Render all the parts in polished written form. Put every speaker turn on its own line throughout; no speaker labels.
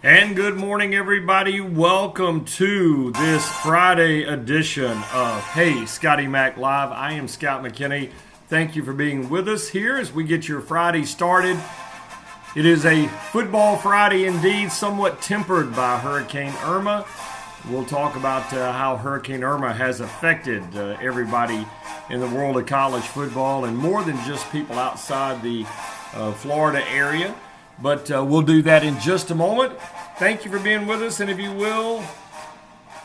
And good morning, everybody. Welcome to this Friday edition of Hey Scotty Mac Live. I am Scott McKinney. Thank you for being with us here as we get your Friday started. It is a football Friday indeed, somewhat tempered by Hurricane Irma. We'll talk about how Hurricane Irma has affected everybody in the world of college football and more than just people outside the Florida area. But we'll do that in just a moment. Thank you for being with us. And if you will,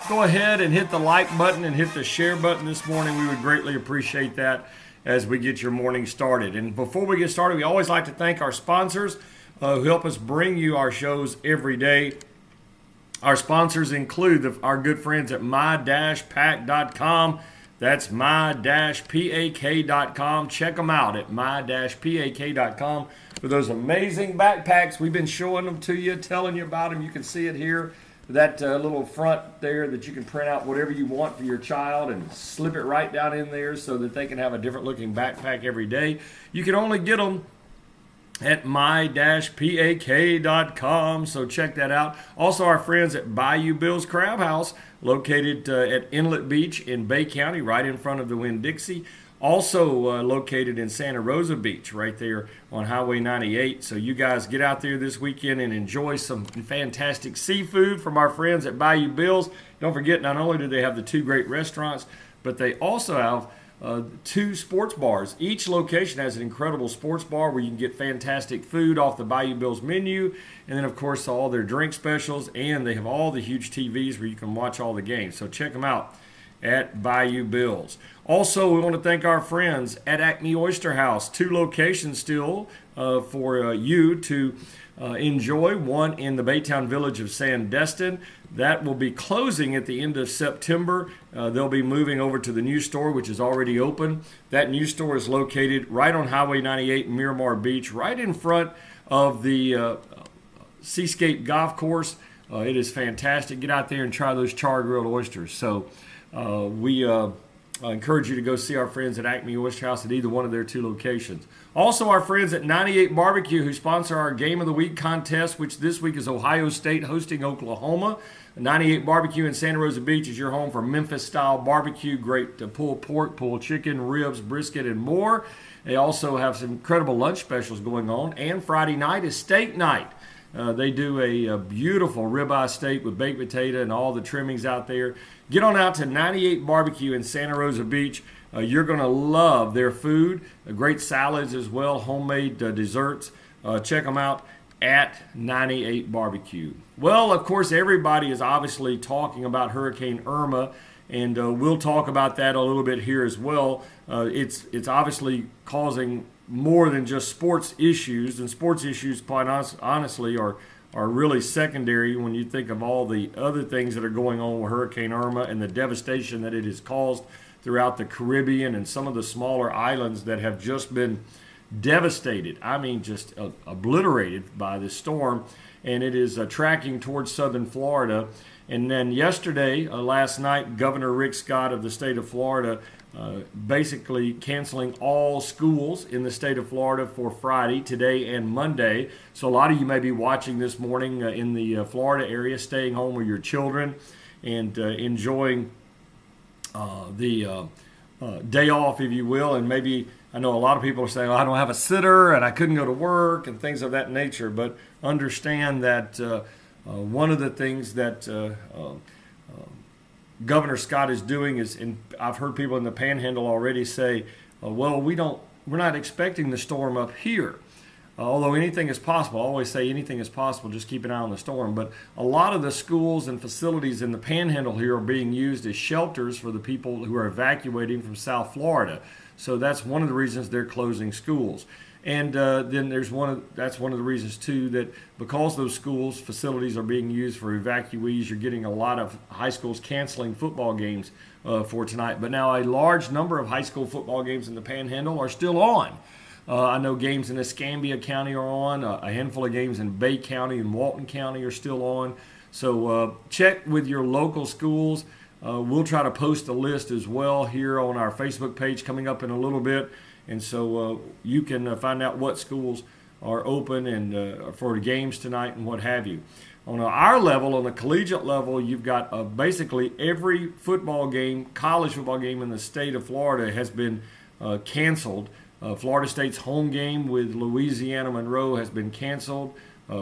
go ahead and hit the like button and hit the share button this morning. We would greatly appreciate that as we get your morning started. And before we get started, we always like to thank our sponsors who help us bring you our shows every day. Our sponsors include our good friends at my-pack.com. That's my-pak.com. Check them out at my-pak.com for those amazing backpacks. We've been showing them to you, telling you about them. You can see it here, that little front there that you can print out whatever you want for your child and slip it right down in there so that they can have a different looking backpack every day. You can only get them at my-pak.com, so check that out. Also, our friends at Bayou Bill's Crab House, located at Inlet Beach in Bay County, right in front of the Winn-Dixie. Also located in Santa Rosa Beach, right there on Highway 98. So you guys get out there this weekend and enjoy some fantastic seafood from our friends at Bayou Bill's. Don't forget, not only do they have the two great restaurants, but they also have two sports bars. Each location has an incredible sports bar where you can get fantastic food off the Bayou Bill's menu, and then of course all their drink specials, and they have all the huge TVs where you can watch all the games. So check them out at Bayou Bill's. Also, we want to thank our friends at Acme Oyster House. Two locations still for you to enjoy. One in the Baytown village of Sandestin. That will be closing at the end of September. They'll be moving over to the new store, which is already open. That new store is located right on Highway 98 in Miramar Beach, right in front of the Seascape Golf Course. It is fantastic. Get out there and try those char-grilled oysters. So we encourage you to go see our friends at Acme Oyster House at either one of their two locations. Also, our friends at 98 Barbecue, who sponsor our Game of the Week contest, which this week is Ohio State hosting Oklahoma. 98 Barbecue in Santa Rosa Beach is your home for Memphis-style barbecue. Great pulled pork, pulled chicken, ribs, brisket, and more. They also have some incredible lunch specials going on. And Friday night is steak night. They do a beautiful ribeye steak with baked potato and all the trimmings out there. Get on out to 98 Barbecue in Santa Rosa Beach. You're going to love their food. Great salads as well, homemade desserts. Check them out at 98 Barbecue. Well, of course, everybody is obviously talking about Hurricane Irma, and we'll talk about that a little bit here as well. It's obviously causing more than just sports issues, and sports issues, quite honestly, are really secondary when you think of all the other things that are going on with Hurricane Irma and the devastation that it has caused throughout the Caribbean and some of the smaller islands that have just been devastated. I mean, just obliterated by this storm, and it is tracking towards southern Florida. And then yesterday, last night, Governor Rick Scott of the state of Florida basically canceling all schools in the state of Florida for Friday, today, and Monday. So a lot of you may be watching this morning in the Florida area, staying home with your children and enjoying the day off, if you will. And maybe, I know a lot of people are saying, I don't have a sitter and I couldn't go to work and things of that nature. But understand that one of the things that Governor Scott is doing is, and I've heard people in the Panhandle already say, well, we're not expecting the storm up here. Although anything is possible. I always say anything is possible, just keep an eye on the storm. But a lot of the schools and facilities in the Panhandle here are being used as shelters for the people who are evacuating from South Florida. So that's one of the reasons they're closing schools. And then that's one of the reasons, too, that because those schools, facilities are being used for evacuees, you're getting a lot of high schools canceling football games for tonight. But now a large number of high school football games in the Panhandle are still on. I know games in Escambia County are on. A handful of games in Bay County and Walton County are still on. So check with your local schools. We'll try to post a list as well here on our Facebook page coming up in a little bit. And so you can find out what schools are open and for games tonight and what have you. On our level, on the collegiate level, you've got basically every football game, college football game in the state of Florida has been canceled. Florida State's home game with Louisiana Monroe has been canceled.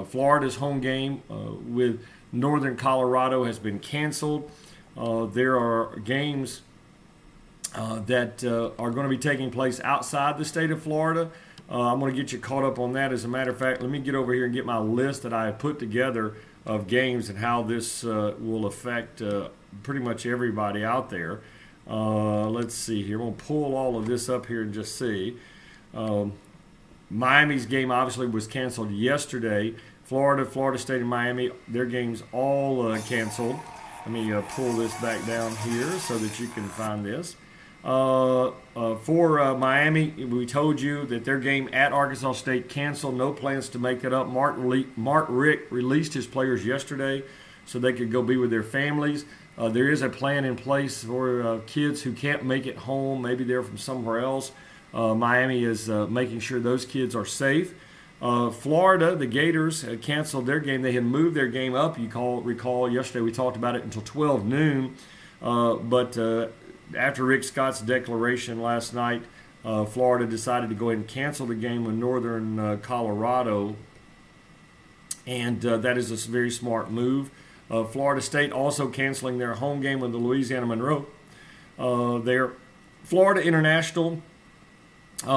Florida's home game with Northern Colorado has been canceled. There are games that are going to be taking place outside the state of Florida. I'm going to get you caught up on that. As a matter of fact, let me get over here and get my list that I have put together of games and how this will affect pretty much everybody out there. Let's see here. I'm going to pull all of this up here and just see. Miami's game obviously was canceled yesterday. Florida State, and Miami, their games all canceled. Let me pull this back down here so that you can find this. For Miami, we told you that their game at Arkansas State canceled. No plans to make it up. Mark Richt released his players yesterday so they could go be with their families. There is a plan in place for kids who can't make it home. Maybe they're from somewhere else. Miami is making sure those kids are safe. Florida, the Gators, canceled their game. They had moved their game up. Recall yesterday we talked about it until 12 noon. But after Rick Scott's declaration last night, Florida decided to go ahead and cancel the game with Northern Colorado. And that is a very smart move. Florida State also canceling their home game with the Louisiana Monroe. Their Florida International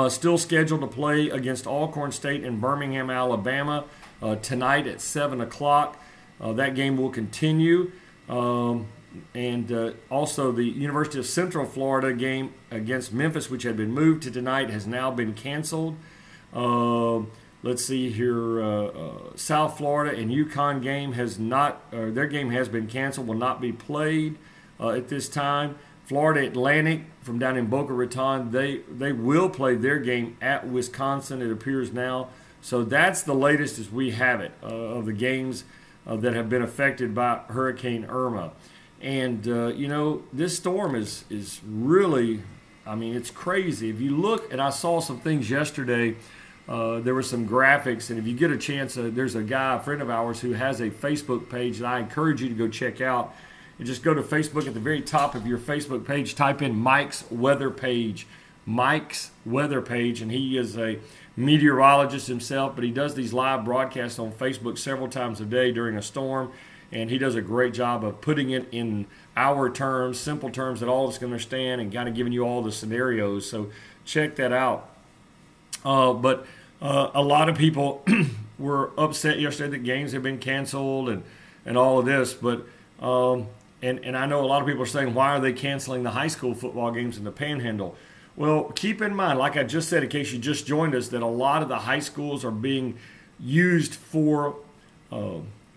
still scheduled to play against Alcorn State in Birmingham, Alabama tonight at 7 o'clock. That game will continue. And also the University of Central Florida game against Memphis, which had been moved to tonight, has now been canceled. Let's see here. South Florida and UConn game their game has been canceled, will not be played at this time. Florida Atlantic from down in Boca Raton, they will play their game at Wisconsin, it appears now. So that's the latest as we have it of the games that have been affected by Hurricane Irma. And, this storm is really, it's crazy. If you look, and I saw some things yesterday, there were some graphics, and if you get a chance, there's a friend of ours, who has a Facebook page that I encourage you to go check out. And just go to Facebook. At the very top of your Facebook page, type in Mike's Weather Page. Mike's Weather Page, and he is a meteorologist himself, but he does these live broadcasts on Facebook several times a day during a storm. And he does a great job of putting it in our terms, simple terms that all of us can understand, and kind of giving you all the scenarios. So check that out. But a lot of people were upset yesterday that games have been canceled and all of this. But and I know a lot of people are saying, why are they canceling the high school football games in the Panhandle? Well, keep in mind, like I just said, in case you just joined us, that a lot of the high schools are being used for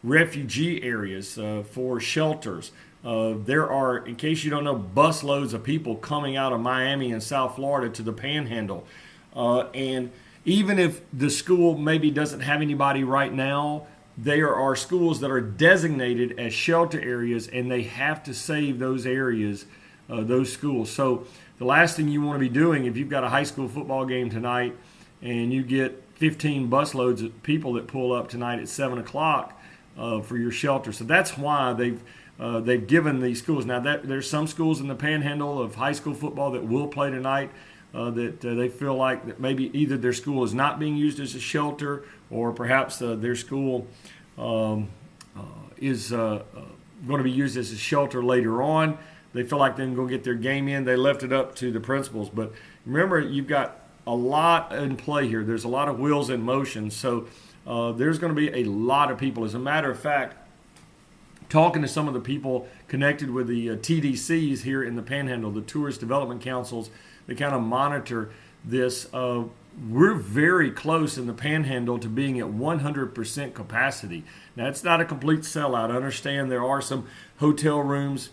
refugee areas, for shelters. There are, in case you don't know, busloads of people coming out of Miami and South Florida to the Panhandle. And even if the school maybe doesn't have anybody right now, there are schools that are designated as shelter areas, and they have to save those areas, those schools. So the last thing you want to be doing, if you've got a high school football game tonight and you get 15 busloads of people that pull up tonight at 7 o'clock for your shelter. So that's why they've given these schools. Now, there's some schools in the Panhandle of high school football that will play tonight that they feel like that maybe either their school is not being used as a shelter, or perhaps their school is going to be used as a shelter later on. They feel like they're going to get their game in. They left it up to the principals. But remember, you've got a lot in play here. There's a lot of wheels in motion. So there's going to be a lot of people. As a matter of fact, talking to some of the people connected with the TDCs here in the Panhandle, the Tourist Development Councils, that kind of monitor this, we're very close in the Panhandle to being at 100% capacity. Now, it's not a complete sellout. I understand there are some hotel rooms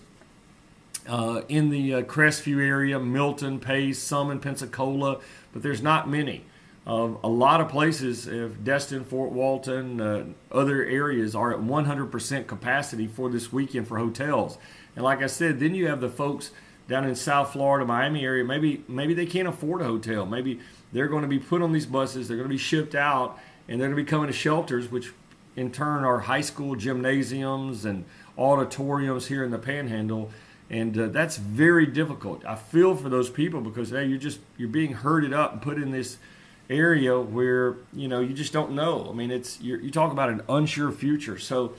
in the Crestview area, Milton, Pace, some in Pensacola, but there's not many. A lot of places, Destin, Fort Walton, other areas are at 100% capacity for this weekend for hotels. And like I said, then you have the folks down in South Florida, Miami area, maybe they can't afford a hotel. Maybe they're going to be put on these buses, they're going to be shipped out, and they're going to be coming to shelters, which in turn are high school gymnasiums and auditoriums here in the Panhandle. And that's very difficult. I feel for those people because you're being herded up and put in this area where you just don't know. I mean, you talk about an unsure future. So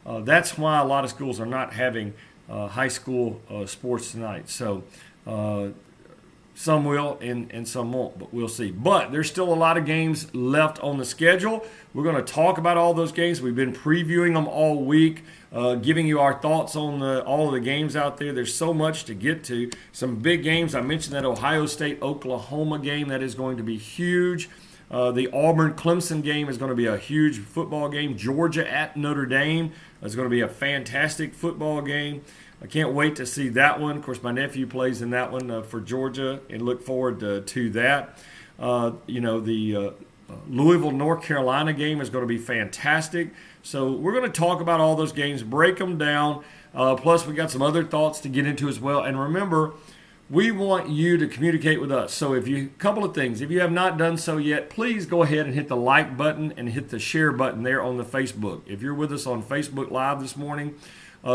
that's why a lot of schools are not having high school sports tonight. So some will and some won't, but we'll see. But there's still a lot of games left on the schedule. We're going to talk about all those games. We've been previewing them all week, giving you our thoughts on all of the games out there. There's so much to get to. Some big games. I mentioned that Ohio State-Oklahoma game. That is going to be huge. The Auburn-Clemson game is going to be a huge football game. Georgia at Notre Dame is going to be a fantastic football game. I can't wait to see that one. Of course, my nephew plays in that one for Georgia, and look forward to that. The Louisville, North Carolina game is going to be fantastic. So we're going to talk about all those games, break them down. Plus, we got some other thoughts to get into as well. And remember, we want you to communicate with us. So couple of things. If you have not done so yet, please go ahead and hit the like button and hit the share button there on the Facebook. If you're with us on Facebook Live this morning,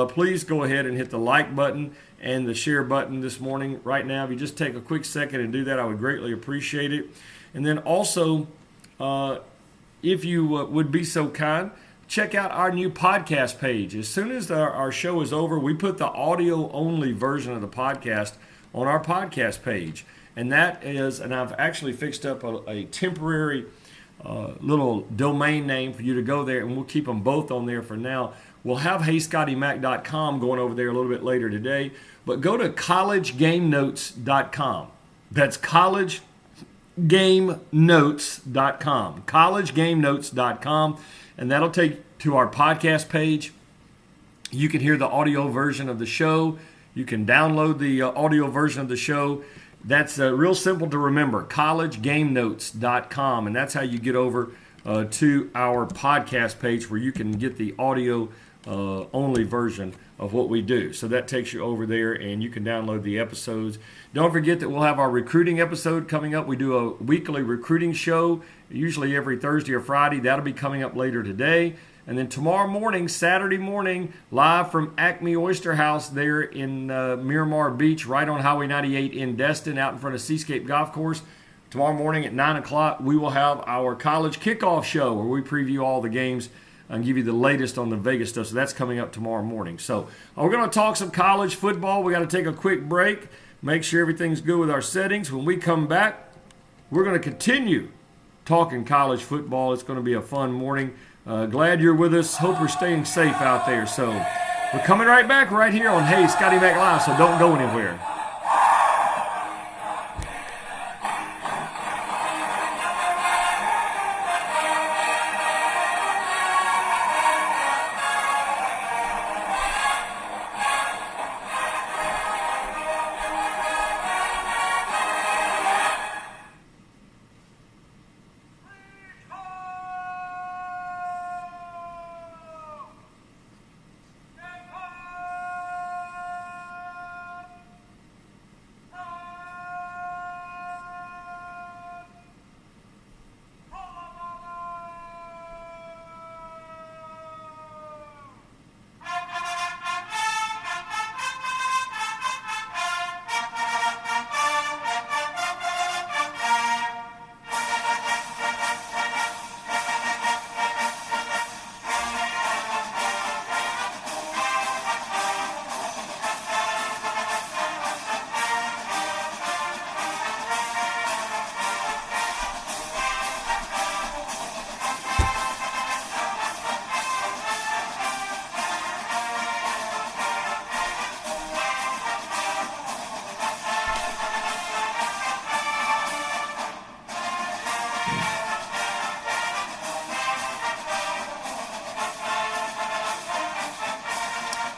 please go ahead and hit the like button and the share button this morning. Right now, if you just take a quick second and do that, I would greatly appreciate it. And then also, if you would be so kind, check out our new podcast page. As soon as our show is over, we put the audio-only version of the podcast on our podcast page. And I've actually fixed up a temporary little domain name for you to go there, and we'll keep them both on there for now. We'll have HeyScottyMac.com going over there a little bit later today, but go to collegegamenotes.com. That's collegegamenotes.com. collegegamenotes.com, and that'll take to our podcast page. You can hear the audio version of the show. You can download the audio version of the show. That's real simple to remember, collegegamenotes.com, and that's how you get over to our podcast page where you can get the audio only version of what we do. So that takes you over there, and you can download the episodes. Don't forget that we'll have our recruiting episode coming up. We do a weekly recruiting show, usually every Thursday or Friday. That'll be coming up later today. And then tomorrow morning, Saturday morning, live from Acme Oyster House there in Miramar Beach, right on Highway 98 in Destin, out in front of Seascape Golf Course. Tomorrow morning at 9 o'clock, we will have our college kickoff show where we preview all the games and give you the latest on the Vegas stuff. So that's coming up tomorrow morning. So we're going to talk some college football. We got to take a quick break, make sure everything's good with our settings. When we come back, we're going to continue talking college football. It's going to be a fun morning. Glad you're with us. Hope you're staying safe out there. So we're coming right back right here on Hey Scotty Mac Live, so don't go anywhere.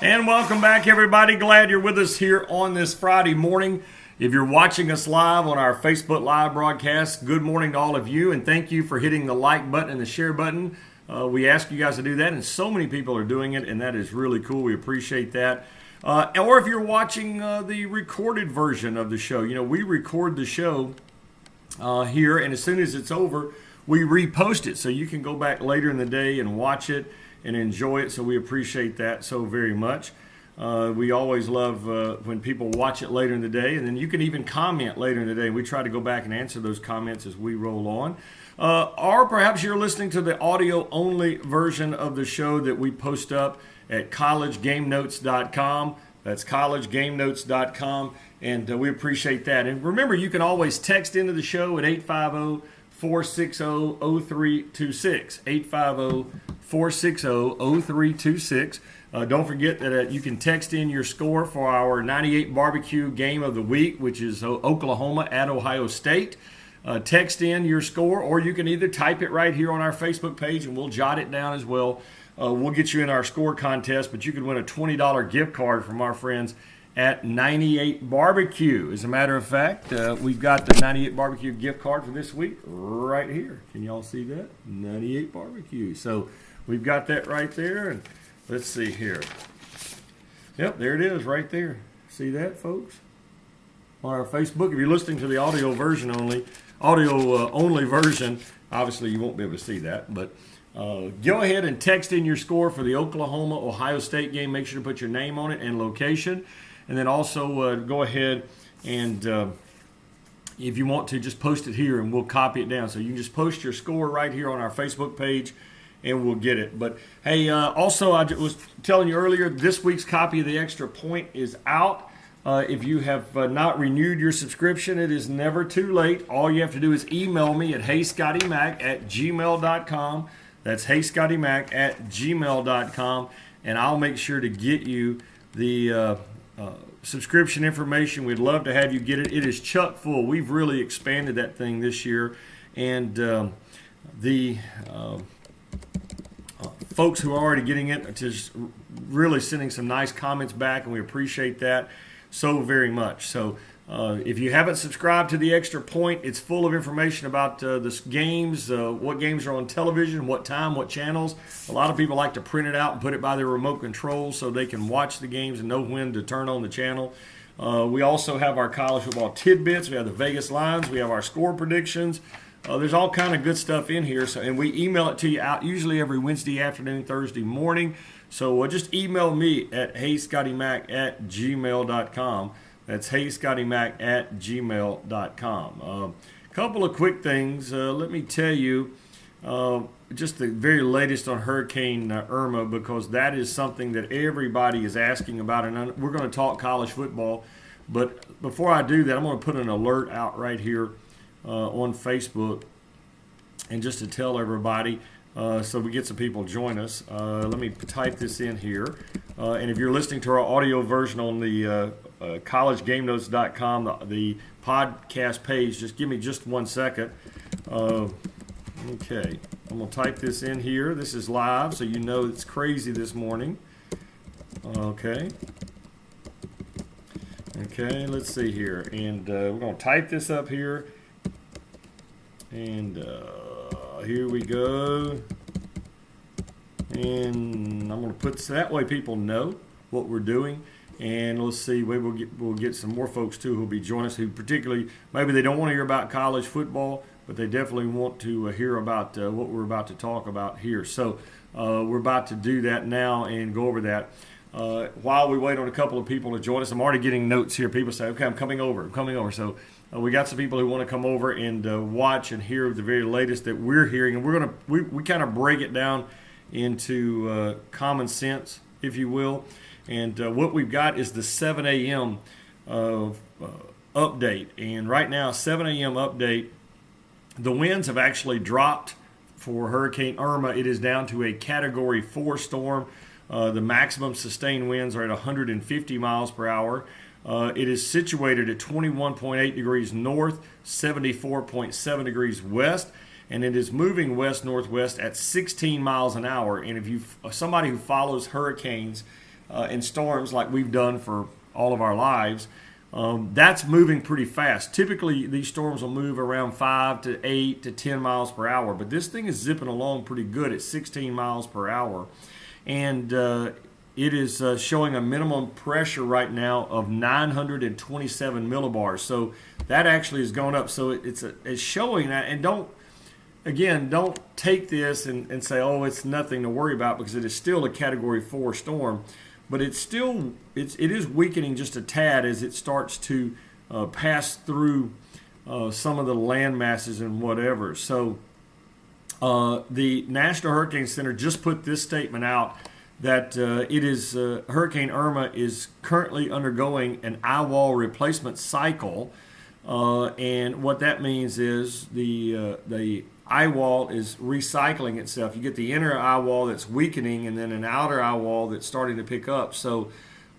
And welcome back, everybody. Glad you're with us here on this Friday morning. If you're watching us live on our Facebook Live broadcast, good morning to all of you, and thank you for hitting the like button and the share button. We ask you guys to do that, and so many people are doing it, and that is really cool. We appreciate that. Or if you're watching the recorded version of the show, we record the show here, and as soon as it's over, we repost it so you can go back later in the day and watch it and enjoy it. So we appreciate that so very much. We always love when people watch it later in the day, and then you can even comment later in the day. We try to go back and answer those comments as we roll on. Or perhaps you're listening to the audio-only version of the show that we post up at collegegamenotes.com. That's collegegamenotes.com, and we appreciate that. And remember, you can always text into the show at 850-460-0326, 850-460-0326. Don't forget that you can text in your score for our 98 barbecue game of the week, which is Oklahoma at Ohio State. Text in your score, or you can either type it right here on our Facebook page, and we'll jot it down as well. We'll get you in our score contest, but you could win a $20 gift card from our friends at 98 Barbecue. As a matter of fact, we've got the 98 Barbecue gift card for this week right here. Can y'all see that? 98 Barbecue. So we've got that right there, and let's see here. Yep, there it is right there. See that, folks? On our Facebook, if you're listening to the audio only version, obviously you won't be able to see that, but go ahead and text in your score for the Oklahoma-Ohio State game. Make sure to put your name on it and location. And then also go ahead and, if you want to, just post it here and we'll copy it down. So you can just post your score right here on our Facebook page and we'll get it. But, hey, also I was telling you earlier, this week's copy of the Extra Point is out. If you have not renewed your subscription, it is never too late. All you have to do is email me at heyscottymac@gmail.com. That's heyscottymac@gmail.com, and I'll make sure to get you the subscription information. We'd love to have you get it. It is chock full. We've really expanded that thing this year, and the folks who are already getting it are just really sending some nice comments back, and we appreciate that so very much. So if you haven't subscribed to the Extra Point, it's full of information about the games, what games are on television, what time, what channels. A lot of people like to print it out and put it by their remote control so they can watch the games and know when to turn on the channel. We also have our college football tidbits. We have the Vegas lines. We have our score predictions. There's all kind of good stuff in here. So, and we email it to you out usually every Wednesday afternoon, Thursday morning. So just email me at heyscottymac@gmail.com. That's heyscottymac@gmail.com. A couple of quick things. Let me tell you just the very latest on Hurricane Irma, because that is something that everybody is asking about. And we're going to talk college football. But before I do that, I'm going to put an alert out right here on Facebook, and just to tell everybody, so we get some people join us. Let me type this in here. And if you're listening to our audio version on the collegegamenotes.com, the podcast page, just give me just 1 second. Okay, I'm going to type this in here. This is live, so you know it's crazy this morning. Okay. Okay, let's see here. And we're going to type this up here. And here we go. And I'm going to put so that way people know what we're doing. And let's see, maybe we'll get some more folks too who'll be joining us, who particularly maybe they don't want to hear about college football, but they definitely want to hear about what we're about to talk about here. So we're about to do that now and go over that. While we wait on a couple of people to join us, I'm already getting notes here. People say, okay, I'm coming over. So we got some people who want to come over and watch and hear the very latest that we're hearing. And we kind of break it down into common sense, if you will. And what we've got is the 7 a.m. Update. And right now, 7 a.m. update, the winds have actually dropped for Hurricane Irma. It is down to a Category 4 storm. The maximum sustained winds are at 150 miles per hour. It is situated at 21.8 degrees north, 74.7 degrees west, and it is moving west-northwest at 16 miles an hour. And if you somebody who follows hurricanes and storms like we've done for all of our lives, that's moving pretty fast. Typically, these storms will move around 5 to 8 to 10 miles per hour, but this thing is zipping along pretty good at 16 miles per hour. And it is showing a minimum pressure right now of 927 millibars. So that actually has gone up. So it's showing that. And again, don't take this and say, oh, it's nothing to worry about, because it is still a Category 4 storm. But it is weakening just a tad as it starts to pass through some of the land masses and whatever. So the National Hurricane Center just put this statement out that Hurricane Irma is currently undergoing an eye wall replacement cycle, and what that means is the eye wall is recycling itself. You get the inner eye wall that's weakening, and then an outer eye wall that's starting to pick up. So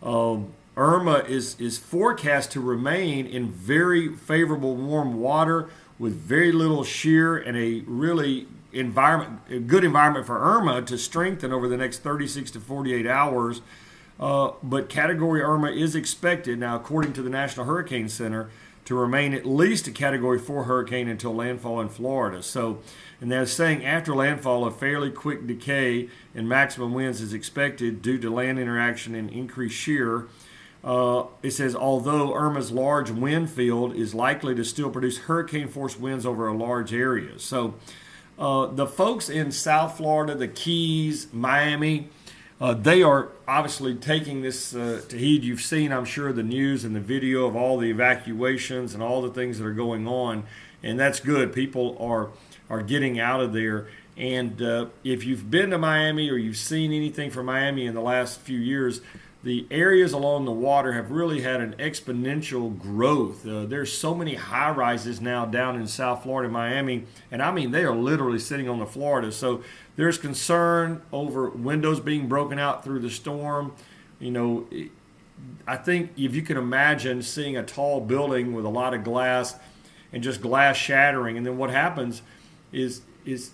Irma is forecast to remain in very favorable warm water with very little shear, and a good environment for Irma to strengthen over the next 36 to 48 hours. But Category Irma is expected now, according to the National Hurricane Center, to remain at least a Category 4 hurricane until landfall in Florida. So, and they're saying after landfall, a fairly quick decay in maximum winds is expected due to land interaction and increased shear. It says, although Irma's large wind field is likely to still produce hurricane force winds over a large area. So the folks in South Florida, the Keys, Miami, they are obviously taking this to heed. You've seen, I'm sure, the news and the video of all the evacuations and all the things that are going on, and that's good. People are getting out of there. And if you've been to Miami or you've seen anything from Miami in the last few years, the areas along the water have really had an exponential growth. There's so many high-rises now down in South Florida, Miami, and I mean, they are literally sitting on the Florida. So there's concern over windows being broken out through the storm. You know, I think if you can imagine seeing a tall building with a lot of glass and just glass shattering, and then what happens is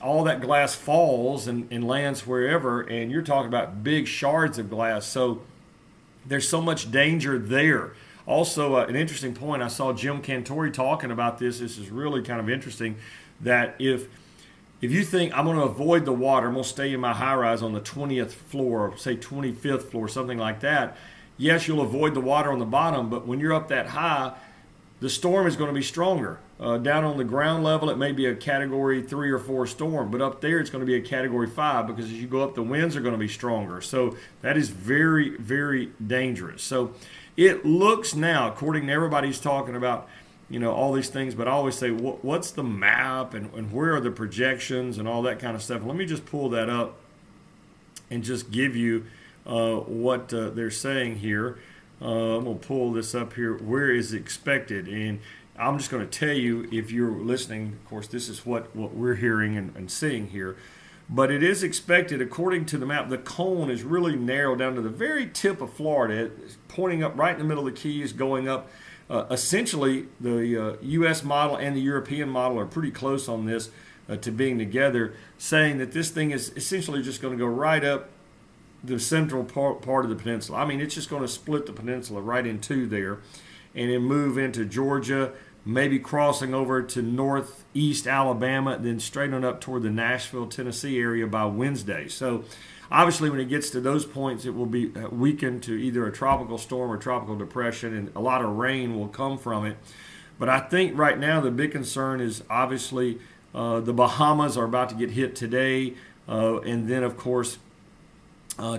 all that glass falls and lands wherever, and you're talking about big shards of glass. So there's so much danger there. Also, an interesting point, I saw Jim Cantori talking about this. This is really kind of interesting, that if you think I'm going to avoid the water, I'm going to stay in my high-rise on the 20th floor, say 25th floor, something like that, yes, you'll avoid the water on the bottom, but when you're up that high, the storm is going to be stronger. Down on the ground level, it may be a Category 3 or 4 storm, but up there it's going to be a Category 5, because as you go up, the winds are going to be stronger. So that is very, very dangerous. So it looks now, according to everybody's talking about, you know, all these things, but I always say, what's the map and where are the projections and all that kind of stuff. Let me just pull that up and just give you what they're saying here. I'm going to pull this up here. Where is expected? And I'm just going to tell you, if you're listening, of course, this is what we're hearing and seeing here. But it is expected, according to the map, the cone is really narrowed down to the very tip of Florida. It's pointing up right in the middle of the Keys, going up. Essentially, the U.S. model and the European model are pretty close on this to being together, saying that this thing is essentially just going to go right up the central part of the peninsula. I mean, it's just going to split the peninsula right in two there, and then move into Georgia, maybe crossing over to northeast Alabama, then straight on up toward the Nashville, Tennessee area by Wednesday. So obviously when it gets to those points, it will be weakened to either a tropical storm or tropical depression, and a lot of rain will come from it. But I think right now the big concern is obviously the Bahamas are about to get hit today, and then of course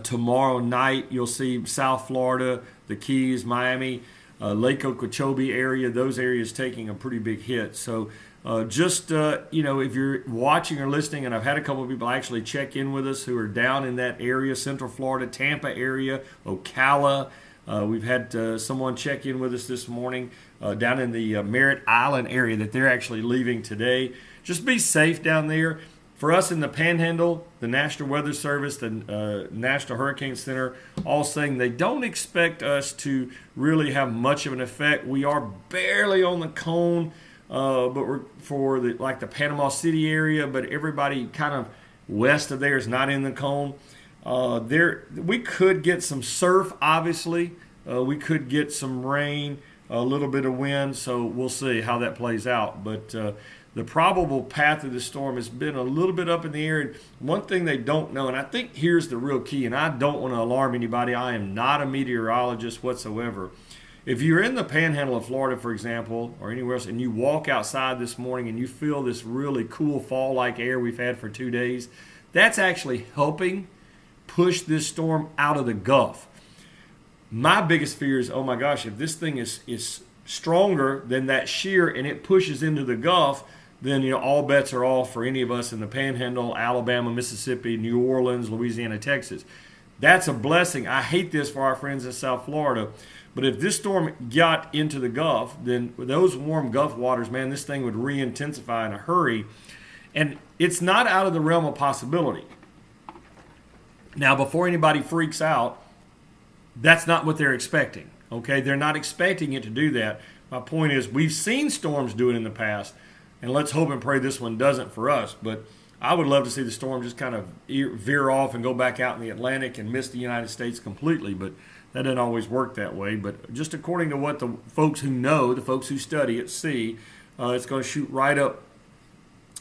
tomorrow night you'll see South Florida, the Keys, Miami, Lake Okeechobee area, those areas taking a pretty big hit. So if you're watching or listening, and I've had a couple of people actually check in with us who are down in that area, Central Florida, Tampa area, Ocala. We've had someone check in with us this morning down in the Merritt Island area that they're actually leaving today. Just be safe down there. For us in the Panhandle, the National Weather Service, the National Hurricane Center, all saying they don't expect us to really have much of an effect. We are barely on the cone, but we're for the Panama City area, but everybody kind of west of there is not in the cone. We could get some surf, obviously. We could get some rain, a little bit of wind, so we'll see how that plays out. But the probable path of the storm has been a little bit up in the air. And one thing they don't know, and I think here's the real key, and I don't want to alarm anybody, I am not a meteorologist whatsoever, if you're in the panhandle of Florida, for example, or anywhere else, and you walk outside this morning and you feel this really cool fall-like air we've had for 2 days, that's actually helping push this storm out of the Gulf. My biggest fear is, oh my gosh, if this thing is stronger than that shear and it pushes into the Gulf, then all bets are off for any of us in the Panhandle, Alabama, Mississippi, New Orleans, Louisiana, Texas. That's a blessing. I hate this for our friends in South Florida. But if this storm got into the Gulf, then with those warm Gulf waters, man, this thing would re-intensify in a hurry. And it's not out of the realm of possibility. Now, before anybody freaks out, that's not what they're expecting. Okay, they're not expecting it to do that. My point is, we've seen storms do it in the past, and let's hope and pray this one doesn't for us. But I would love to see the storm just kind of veer off and go back out in the Atlantic and miss the United States completely. But that doesn't always work that way. But just according to what the folks who know, the folks who study at sea, it's going to shoot right up,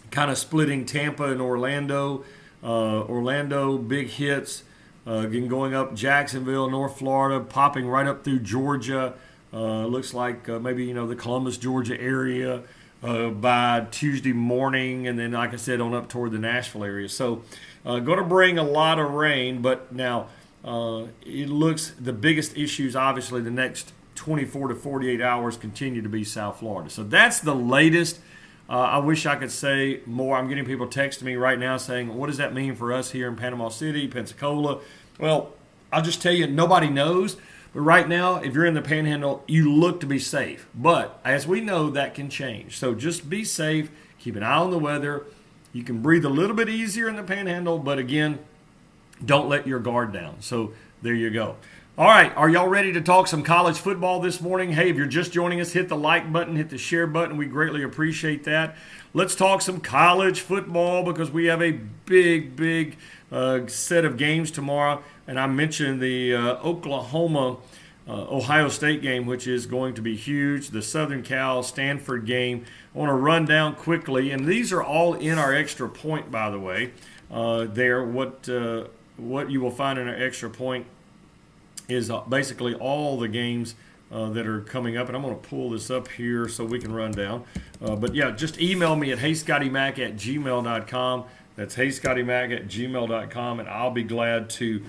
kind of splitting Tampa and Orlando. Orlando, big hits. Going up Jacksonville, North Florida, popping right up through Georgia. Looks like maybe, the Columbus, Georgia area by Tuesday morning. And then, like I said, on up toward the Nashville area. So going to bring a lot of rain. But now it looks the biggest issues, obviously, the next 24 to 48 hours continue to be South Florida. So that's the latest. I wish I could say more. I'm getting people texting me right now saying, what does that mean for us here in Panama City, Pensacola? Well, I'll just tell you, nobody knows. But right now, if you're in the Panhandle, you look to be safe. But as we know, that can change. So just be safe. Keep an eye on the weather. You can breathe a little bit easier in the Panhandle. But again, don't let your guard down. So there you go. All right, are y'all ready to talk some college football this morning? Hey, if you're just joining us, hit the like button, hit the share button. We greatly appreciate that. Let's talk some college football because we have a big set of games tomorrow. And I mentioned the Oklahoma-Ohio State game, which is going to be huge, the Southern Cal-Stanford game. I want to run down quickly, and these are all in our extra point, by the way. What you will find in our extra point is basically all the games that are coming up. And I'm going to pull this up here so we can run down. But yeah, just email me at heyscottymac@gmail.com. That's heyscottymac@gmail.com. And I'll be glad to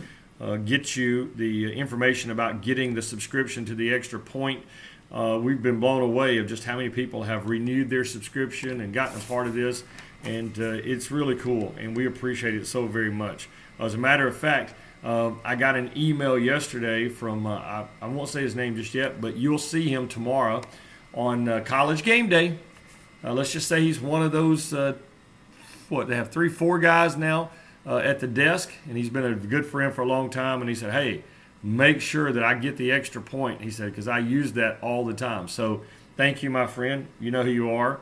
get you the information about getting the subscription to the Extra Point. We've been blown away of just how many people have renewed their subscription and gotten a part of this. And it's really cool. And we appreciate it so very much. As a matter of fact, I got an email yesterday from, I won't say his name just yet, but you'll see him tomorrow on College Game Day. Let's just say he's one of those, they have 3-4 guys now at the desk, and he's been a good friend for a long time. And he said, hey, make sure that I get the extra point, he said, because I use that all the time. So thank you, my friend. You know who you are.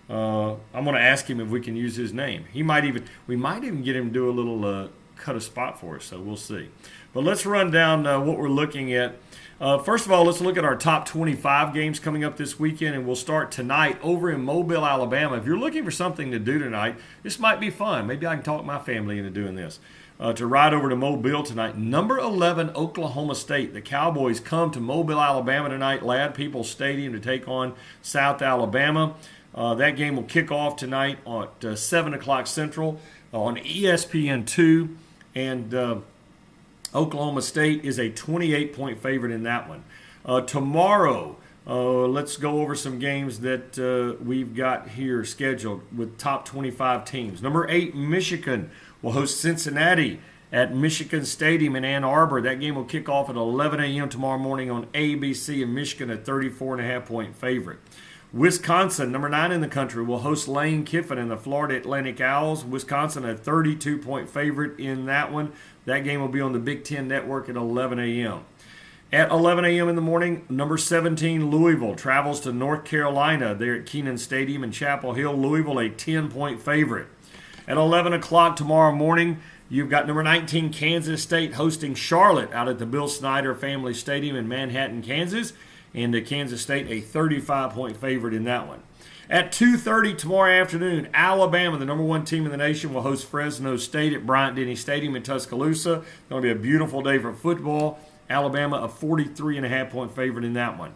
I'm going to ask him if we can use his name. We might even get him to do a little cut a spot for us, so we'll see. But let's run down what we're looking at. First of all, let's look at our top 25 games coming up this weekend, and we'll start tonight over in Mobile, Alabama. If you're looking for something to do tonight, this might be fun. Maybe I can talk my family into doing this. To ride over to Mobile tonight. Number 11, Oklahoma State. The Cowboys come to Mobile, Alabama tonight, Ladd Peoples Stadium, to take on South Alabama. That game will kick off tonight at 7 o'clock Central on ESPN2. And Oklahoma State is a 28-point favorite in that one. Tomorrow, let's go over some games that we've got here scheduled with top 25 teams. Number 8, Michigan will host Cincinnati at Michigan Stadium in Ann Arbor. That game will kick off at 11 a.m. tomorrow morning on ABC, and Michigan a 34.5-point favorite. Wisconsin, number 9 in the country, will host Lane Kiffin and the Florida Atlantic Owls. Wisconsin, a 32-point favorite in that one. That game will be on the Big Ten Network at 11 a.m. At 11 a.m. in the morning, number 17, Louisville, travels to North Carolina. They're at Kenan Stadium in Chapel Hill. Louisville, a 10-point favorite. At 11 o'clock tomorrow morning, you've got number 19, Kansas State, hosting Charlotte out at the Bill Snyder Family Stadium in Manhattan, Kansas. And Kansas State, a 35-point favorite in that one. At 2:30 tomorrow afternoon, Alabama, the number 1 team in the nation, will host Fresno State at Bryant-Denny Stadium in Tuscaloosa. It's going to be a beautiful day for football. Alabama a 43.5-point favorite in that one.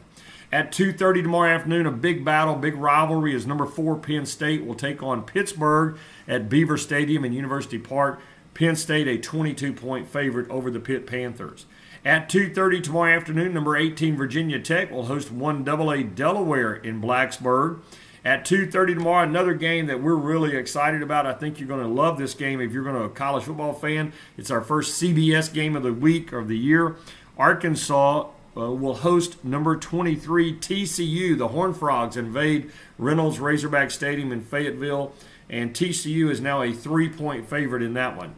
At 2:30 tomorrow afternoon, a big battle, big rivalry as number 4 Penn State will take on Pittsburgh at Beaver Stadium in University Park. Penn State a 22-point favorite over the Pitt Panthers. At 2:30 tomorrow afternoon, number 18 Virginia Tech will host 1AA Delaware in Blacksburg. At 2:30 tomorrow, another game that we're really excited about. I think you're going to love this game if you're going to be a college football fan. It's our first CBS game of the week or the year. Arkansas will host number 23 TCU. The Horned Frogs invade Reynolds Razorback Stadium in Fayetteville, and TCU is now a 3-point favorite in that one.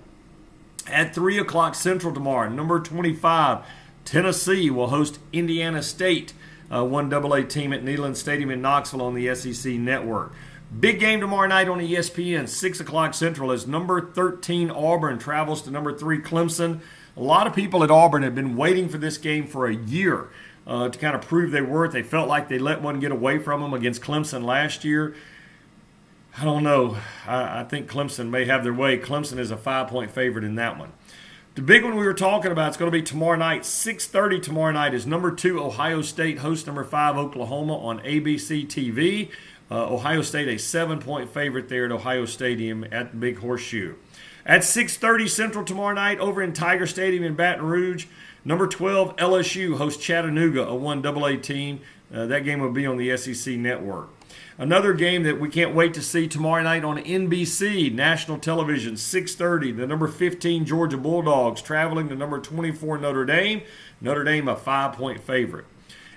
At 3 o'clock Central tomorrow, number 25 Tennessee will host Indiana State, 1AA team at Neyland Stadium in Knoxville on the SEC Network. Big game tomorrow night on ESPN, 6 o'clock Central, as number 13 Auburn travels to number 3 Clemson. A lot of people at Auburn have been waiting for this game for a year to kind of prove their worth. They felt like they let one get away from them against Clemson last year. I don't know. I think Clemson may have their way. Clemson is a 5-point favorite in that one. The big one we were talking about is going to be tomorrow night. 6:30 tomorrow night is number 2 Ohio State hosts number 5 Oklahoma on ABC TV. Ohio State a 7-point favorite there at Ohio Stadium at the Big Horseshoe. At 6:30 Central tomorrow night over in Tiger Stadium in Baton Rouge, number 12 LSU hosts Chattanooga, a 1AA team. That game will be on the SEC Network. Another game that we can't wait to see tomorrow night on NBC, national television, 6:30, the number 15 Georgia Bulldogs traveling to number 24 Notre Dame. Notre Dame a 5-point favorite.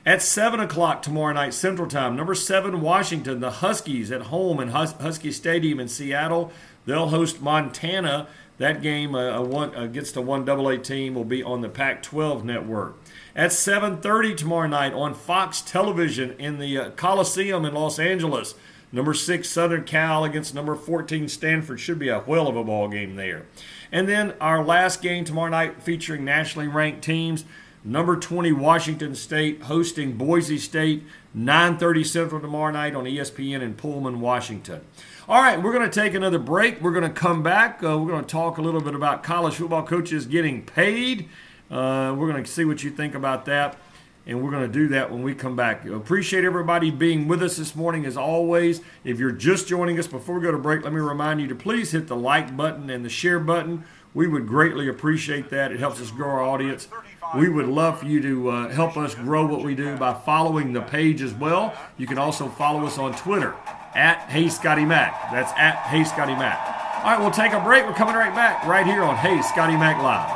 At 7 o'clock tomorrow night Central Time, number 7 Washington, the Huskies at home in Husky Stadium in Seattle. They'll host Montana. That game against a 1AA team will be on the Pac-12 network. At 7:30 tomorrow night on Fox Television in the Coliseum in Los Angeles, number 6 Southern Cal against number 14 Stanford. Should be a whale of a ball game there. And then our last game tomorrow night featuring nationally ranked teams. Number 20 Washington State hosting Boise State, 9:30 Central tomorrow night on ESPN in Pullman, Washington. All right, we're going to take another break. We're going to come back. We're going to talk a little bit about college football coaches getting paid. We're going to see what you think about that, and we're going to do that when we come back. Appreciate everybody being with us this morning as always. If you're just joining us before we go to break, let me remind you to please hit the like button and the share button. We would greatly appreciate that. It helps us grow our audience. We would love for you to help us grow what we do by following the page as well. You can also follow us on Twitter at Hey Scotty Mac. That's at Hey Scotty Mac. All right, we'll take a break. We're coming right back right here on Hey Scotty Mac Live.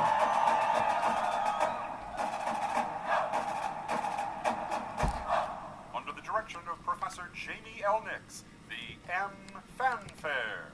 Under the direction of Professor Jamie L. Nix, the M Fanfare.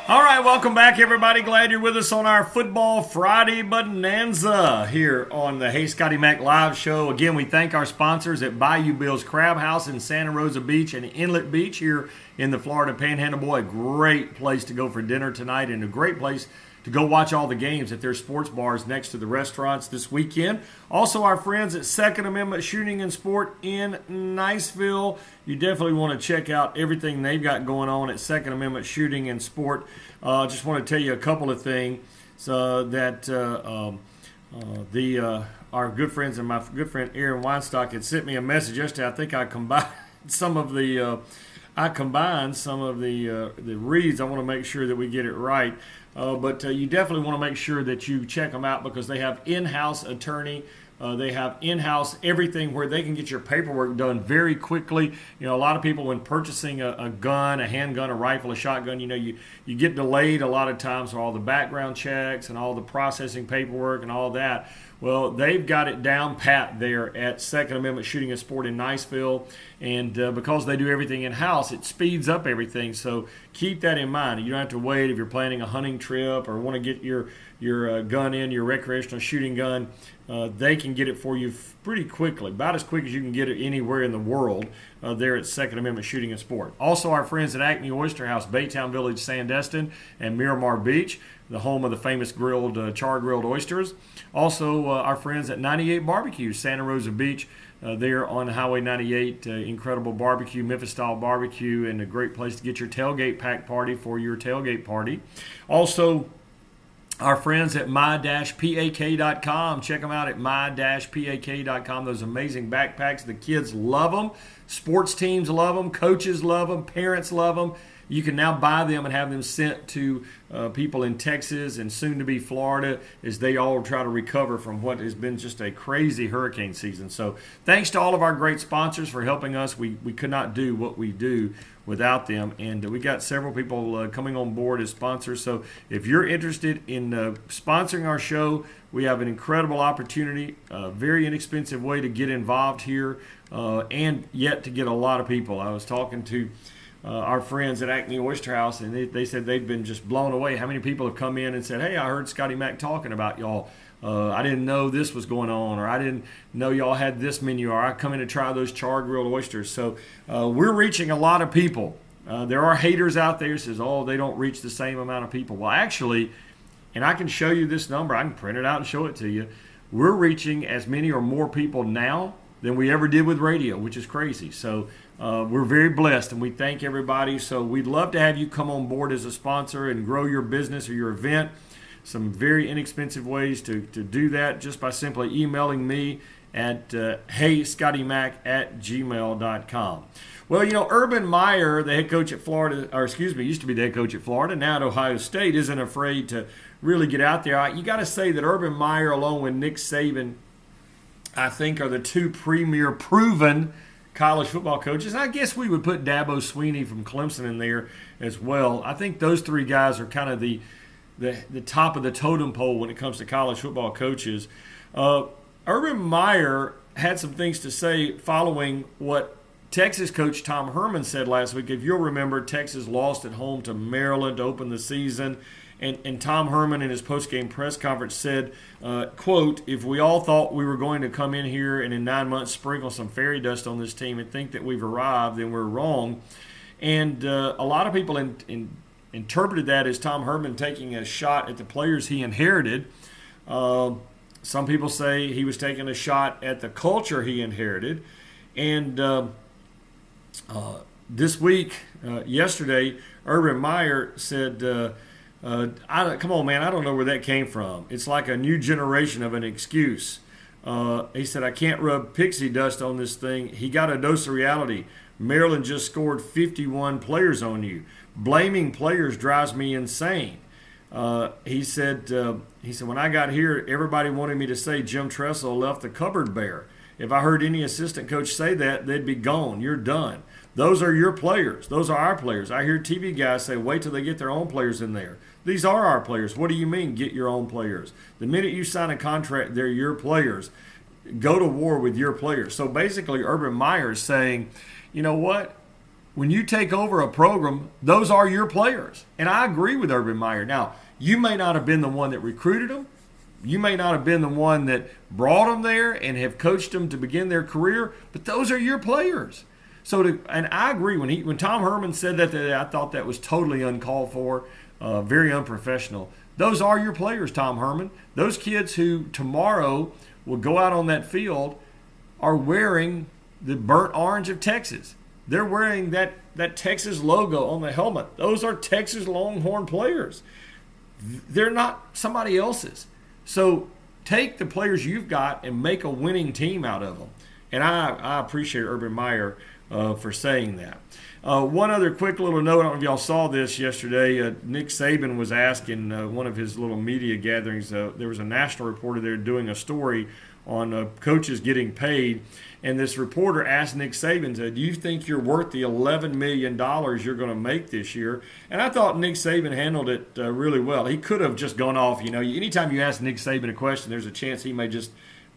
All right, welcome back, everybody. Glad you're with us on our Football Friday Bonanza here on the Hey Scotty Mac Live Show. Again, we thank our sponsors at Bayou Bill's Crab House in Santa Rosa Beach and Inlet Beach here in the Florida Panhandle. Boy, a great place to go for dinner tonight and a great place to go watch all the games at their sports bars next to the restaurants this weekend. Also, our friends at Second Amendment Shooting and Sport in Niceville. You definitely want to check out everything they've got going on at Second Amendment Shooting and Sport. Just want to tell you a couple of things that our good friends and my good friend Aaron Weinstock had sent me a message yesterday. I think I combined some of the reads. I want to make sure that we get it right. But you definitely want to make sure that you check them out because they have in-house attorney. They have in-house everything where they can get your paperwork done very quickly. You know, a lot of people when purchasing a gun, a handgun, a rifle, a shotgun, you get delayed a lot of times for all the background checks and all the processing paperwork and all that. Well, they've got it down pat there at Second Amendment Shooting and Sport in Niceville. And because they do everything in-house, it speeds up everything. So keep that in mind. You don't have to wait if you're planning a hunting trip or want to get your gun in, your recreational shooting gun. They can get it for you pretty quickly, about as quick as you can get it anywhere in the world there at Second Amendment Shooting and Sport. Also, our friends at Acme Oyster House, Baytown Village, Sandestin, and Miramar Beach, the home of the famous char-grilled oysters. Also, our friends at 98 Barbecue, Santa Rosa Beach, there on Highway 98, incredible barbecue, Memphis-style barbecue, and a great place to get your tailgate pack party for your tailgate party. Also, our friends at my-pak.com. Check them out at my-pak.com. Those amazing backpacks. The kids love them. Sports teams love them. Coaches love them. Parents love them. You can now buy them and have them sent to people in Texas and soon to be Florida as they all try to recover from what has been just a crazy hurricane season. So thanks to all of our great sponsors for helping us. We could not do what we do without them. And we got several people coming on board as sponsors. So if you're interested in sponsoring our show, we have an incredible opportunity, a very inexpensive way to get involved here and yet to get a lot of people. I was talking to our friends at Acme Oyster House, and they said they've been just blown away. How many people have come in and said, hey, I heard Scotty Mac talking about y'all. I didn't know this was going on, or I didn't know y'all had this menu, or I come in to try those char-grilled oysters. So we're reaching a lot of people. There are haters out there who says, oh, they don't reach the same amount of people. Well, actually, and I can show you this number. I can print it out and show it to you. We're reaching as many or more people now than we ever did with radio, which is crazy. So we're very blessed, and we thank everybody. So we'd love to have you come on board as a sponsor and grow your business or your event. Some very inexpensive ways to do that just by simply emailing me at heyscottymac@gmail.com. Well, you know, Urban Meyer, the head coach at Florida, or excuse me, used to be the head coach at Florida, now at Ohio State, isn't afraid to really get out there. You got to say that Urban Meyer, along with Nick Saban, I think are the two premier proven college football coaches. I guess we would put Dabo Swinney from Clemson in there as well. I think those three guys are kind of the top of the totem pole when it comes to college football coaches. Urban Meyer had some things to say following what Texas coach Tom Herman said last week. If you'll remember, Texas lost at home to Maryland to open the season. And Tom Herman in his post-game press conference said, quote, if we all thought we were going to come in here and in 9 months sprinkle some fairy dust on this team and think that we've arrived, then we're wrong. And a lot of people interpreted that as Tom Herman taking a shot at the players he inherited. Some people say he was taking a shot at the culture he inherited. And this week, yesterday, Urban Meyer said, come on, man, I don't know where that came from. It's like a new generation of an excuse. He said, I can't rub pixie dust on this thing. He got a dose of reality. Maryland just scored 51 players on you. Blaming players drives me insane. He said, when I got here, everybody wanted me to say Jim Tressel left the cupboard bare. If I heard any assistant coach say that, they'd be gone. You're done. Those are your players. Those are our players. I hear TV guys say, wait till they get their own players in there. These are our players. What do you mean, get your own players? The minute you sign a contract, they're your players. Go to war with your players. So basically, Urban Meyer is saying, you know what? when you take over a program, those are your players. And I agree with Urban Meyer. Now, you may not have been the one that recruited them. You may not have been the one that brought them there and have coached them to begin their career, but those are your players. And I agree. When Tom Herman said that, I thought that was totally uncalled for, very unprofessional. Those are your players, Tom Herman. Those kids who tomorrow will go out on that field are wearing the burnt orange of Texas. They're wearing that Texas logo on the helmet. Those are Texas Longhorn players. They're not somebody else's. So take the players you've got and make a winning team out of them. And I appreciate Urban Meyer for saying that. One other quick little note, I don't know if y'all saw this yesterday. Nick Saban was asked in one of his little media gatherings, there was a national reporter there doing a story on coaches getting paid. And this reporter asked Nick Saban, do you think you're worth the $11 million you're going to make this year? And I thought Nick Saban handled it really well. He could have just gone off. Anytime you ask Nick Saban a question, there's a chance he may just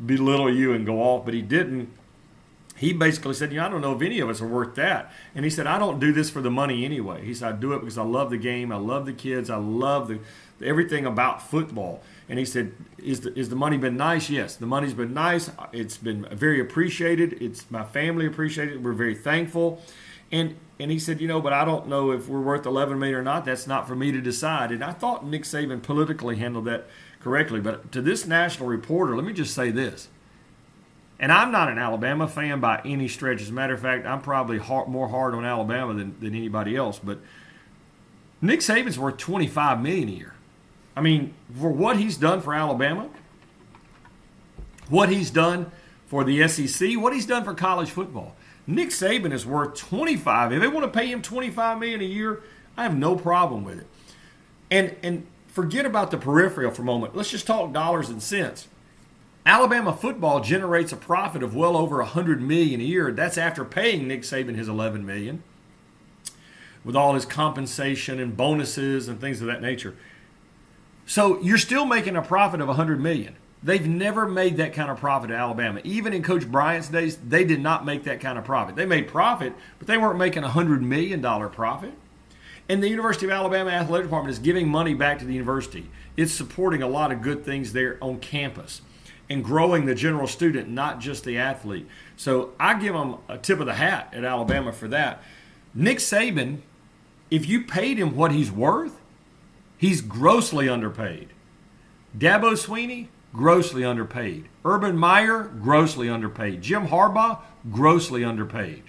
belittle you and go off, but he didn't. He basically said, I don't know if any of us are worth that. And he said, I don't do this for the money anyway. He said, I do it because I love the game. I love the kids. I love everything about football. And he said, is the money been nice? Yes, the money's been nice. It's been very appreciated. My family appreciated it. We're very thankful. And he said, but I don't know if we're worth $11 million or not. That's not for me to decide. And I thought Nick Saban politically handled that correctly. But to this national reporter, let me just say this. And I'm not an Alabama fan by any stretch. As a matter of fact, I'm probably more hard on Alabama than anybody else. But Nick Saban's worth $25 million a year. I mean, for what he's done for Alabama, what he's done for the SEC, what he's done for college football, Nick Saban is worth $25. If they want to pay him $25 million a year, I have no problem with it. And forget about the peripheral for a moment. Let's just talk dollars and cents. Alabama football generates a profit of well over $100 million a year. That's after paying Nick Saban his $11 million, with all his compensation and bonuses and things of that nature. So you're still making a profit of $100 million. They've never made that kind of profit at Alabama. Even in Coach Bryant's days, they did not make that kind of profit. They made profit, but they weren't making a $100 million profit. And the University of Alabama Athletic Department is giving money back to the university. It's supporting a lot of good things there on campus and growing the general student, not just the athlete. So I give them a tip of the hat at Alabama for that. Nick Saban, if you paid him what he's worth, he's grossly underpaid. Dabo Swinney, grossly underpaid. Urban Meyer, grossly underpaid. Jim Harbaugh, grossly underpaid.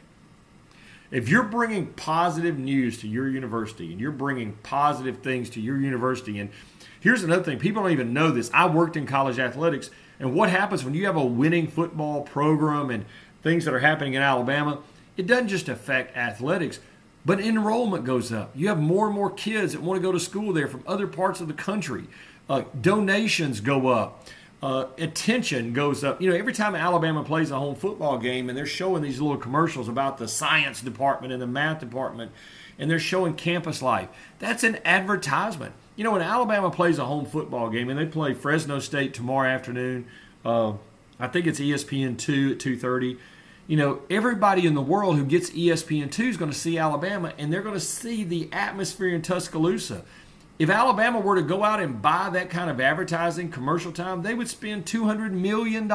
If you're bringing positive news to your university and you're bringing positive things to your university, and here's another thing, people don't even know this. I worked in college athletics, and what happens when you have a winning football program and things that are happening in Alabama, it doesn't just affect athletics, but enrollment goes up. You have more and more kids that want to go to school there from other parts of the country. Donations go up. Attention goes up. Every time Alabama plays a home football game and they're showing these little commercials about the science department and the math department, and they're showing campus life, that's an advertisement. When Alabama plays a home football game and they play Fresno State tomorrow afternoon, I think it's ESPN2 at 2:30. Everybody in the world who gets ESPN2 is going to see Alabama, and they're going to see the atmosphere in Tuscaloosa. If Alabama were to go out and buy that kind of advertising commercial time, they would spend $200 million.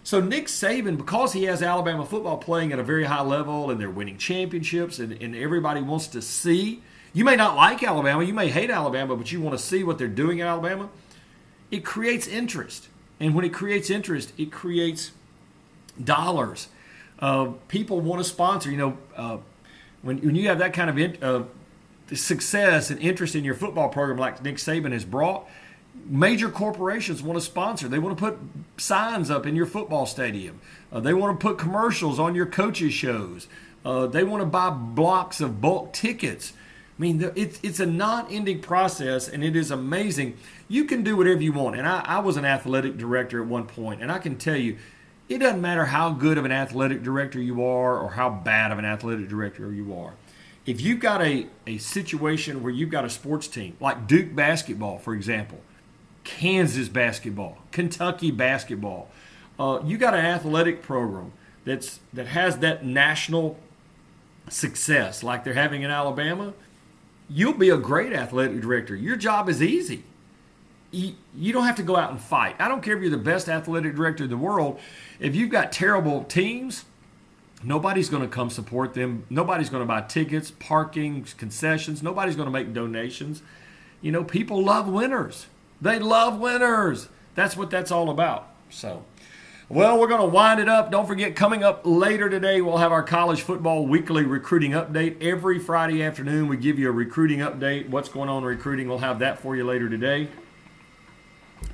So Nick Saban, because he has Alabama football playing at a very high level and they're winning championships and everybody wants to see, you may not like Alabama, you may hate Alabama, but you want to see what they're doing in Alabama, it creates interest. And when it creates interest, it creates dollars. People want to sponsor. When you have that kind of success and interest in your football program like Nick Saban has brought, major corporations want to sponsor. They want to put signs up in your football stadium. They want to put commercials on your coaches' shows. They want to buy blocks of bulk tickets. I mean, it's a non-ending process, and it is amazing. You can do whatever you want. And I was an athletic director at one point, and I can tell you, it doesn't matter how good of an athletic director you are or how bad of an athletic director you are. If you've got a situation where you've got a sports team, like Duke basketball, for example, Kansas basketball, Kentucky basketball, you got an athletic program that has that national success like they're having in Alabama, you'll be a great athletic director. Your job is easy. You don't have to go out and fight. I don't care if you're the best athletic director in the world. If you've got terrible teams, nobody's going to come support them. Nobody's going to buy tickets, parking, concessions. Nobody's going to make donations. You know, people love winners. They love winners. That's what that's all about. So, well, we're going to wind it up. Don't forget, coming up later today, we'll have our college football weekly recruiting update. Every Friday afternoon, we give you a recruiting update. What's going on in recruiting, we'll have that for you later today.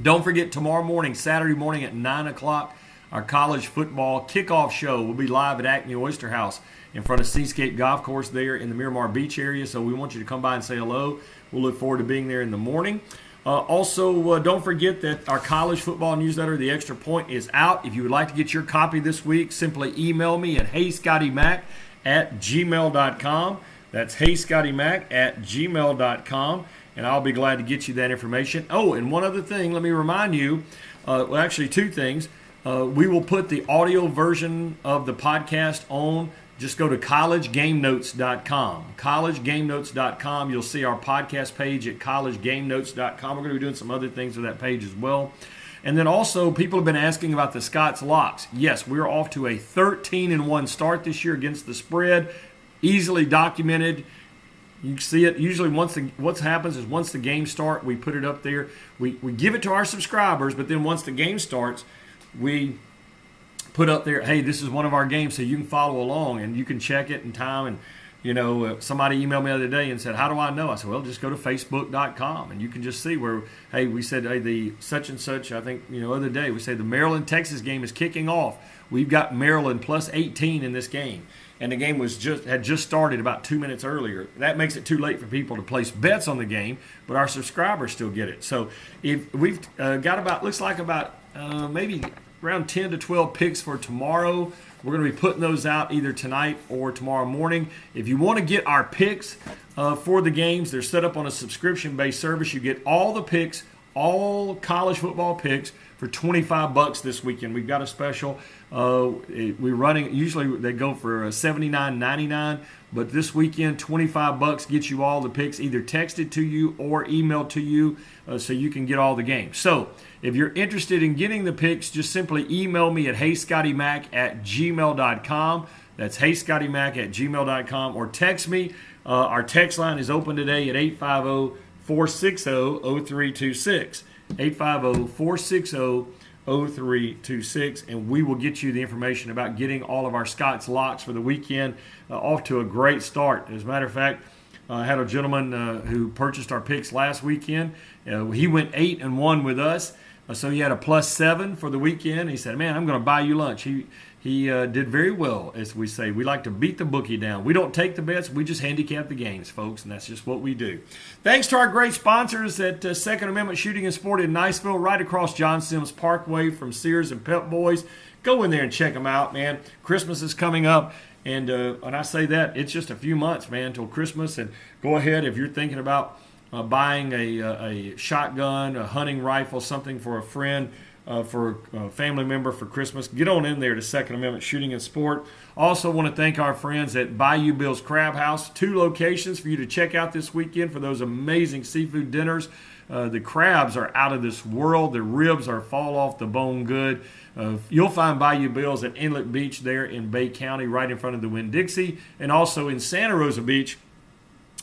Don't forget, tomorrow morning, Saturday morning at 9 o'clock, our college football kickoff show will be live at Acme Oyster House in front of Seascape Golf Course there in the Miramar Beach area. So we want you to come by and say hello. We'll look forward to being there in the morning. Also, don't forget that our college football newsletter, The Extra Point, is out. If you would like to get your copy this week, simply email me at heyscottymac@gmail.com. That's heyscottymac@gmail.com. And I'll be glad to get you that information. Oh, and one other thing, let me remind you, well, actually two things. We will put the audio version of the podcast on. Just go to collegegamenotes.com. collegegamenotes.com. You'll see our podcast page at collegegamenotes.com. We're going to be doing some other things with that page as well. And then also, people have been asking about the Scott's Locks. Yes, we're off to a 13-1 start this year against the spread. Easily documented. You can see it. Usually what happens is once the game starts, we put it up there. We give it to our subscribers, but then once the game starts, we put up there, hey, this is one of our games, so you can follow along and you can check it in time. And, you know, somebody emailed me the other day and said, how do I know? I said, well, just go to facebook.com and you can just see where, hey, we said, hey, the such and such, I think, you know, other day, we say the Maryland-Texas game is kicking off. We've got Maryland plus 18 in this game. And the game had just started about 2 minutes earlier. That makes it too late for people to place bets on the game, but our subscribers still get it. So if we've got about, looks like about maybe around 10 to 12 picks for tomorrow. We're going to be putting those out either tonight or tomorrow morning. If you want to get our picks for the games, they're set up on a subscription-based service. You get all the picks, all college football picks for $25 this weekend. We've got a special. We're running, usually they go for $79.99, but this weekend $25 gets you all the picks either texted to you or emailed to you so you can get all the games. So if you're interested in getting the picks, just simply email me at heyscottymac@gmail.com. That's heyscottymac@gmail.com, or text me. Our text line is open today at 850-460-0326. 850-460-0326, and we will get you the information about getting all of our Scott's Locks for the weekend off to a great start. As a matter of fact, I had a gentleman who purchased our picks last weekend. He went 8-1 with us, so he had a +7 for the weekend. He said, man, I'm going to buy you lunch. He did very well, as we say. We like to beat the bookie down. We don't take the bets. We just handicap the games, folks, and that's just what we do. Thanks to our great sponsors at Second Amendment Shooting and Sport in Niceville, right across John Sims Parkway from Sears and Pep Boys. Go in there and check them out, man. Christmas is coming up, and when I say that, it's just a few months, man, till Christmas. And go ahead, if you're thinking about buying a shotgun, a hunting rifle, something for a friend, for a family member for Christmas, get on in there to Second Amendment Shooting and Sport. Also want to thank our friends at Bayou Bill's Crab House. 2 locations for you to check out this weekend for those amazing seafood dinners. The crabs are out of this world. The ribs are fall off the bone good. You'll find Bayou Bill's at Inlet Beach there in Bay County, right in front of the Winn-Dixie, and also in Santa Rosa Beach,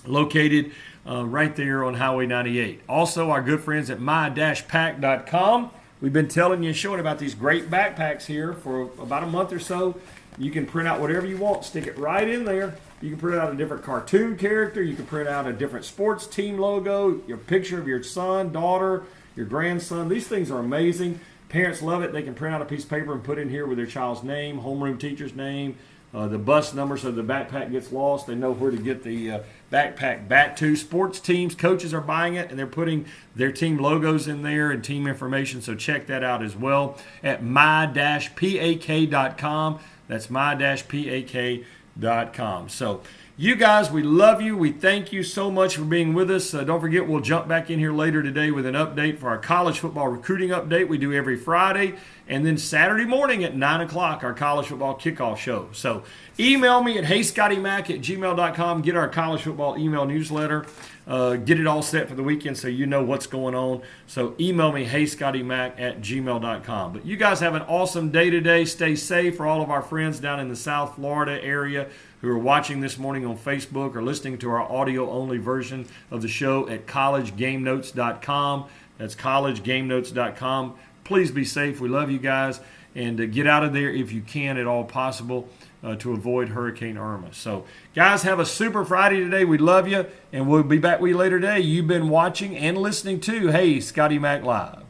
located right there on Highway 98. Also, our good friends at my-pack.com. We've been telling you and showing about these great backpacks here for about a month or so. You can print out whatever you want, stick it right in there. You can print out a different cartoon character. You can print out a different sports team logo, your picture of your son, daughter, your grandson. These things are amazing. Parents love it. They can print out a piece of paper and put in here with their child's name, homeroom teacher's name, the bus number so the backpack gets lost. They know where to get the backpack back to. Sports teams, coaches are buying it, and they're putting their team logos in there and team information, so check that out as well at my-pak.com. That's my-pak.com. So you guys, we love you. We thank you so much for being with us. Don't forget, we'll jump back in here later today with an update for our college football recruiting update we do every Friday. And then Saturday morning at 9 o'clock, our college football kickoff show. So email me at heyscottymac@gmail.com. Get our college football email newsletter. Get it all set for the weekend so you know what's going on. So email me, heyscottymac@gmail.com. But you guys have an awesome day today. Stay safe. For all of our friends down in the South Florida area who are watching this morning on Facebook or listening to our audio-only version of the show at collegegamenotes.com. That's collegegamenotes.com. Please be safe. We love you guys. And get out of there if you can at all possible to avoid Hurricane Irma. So, guys, have a super Friday today. We love you. And we'll be back with you later today. You've been watching and listening to Hey Scotty Mac Live.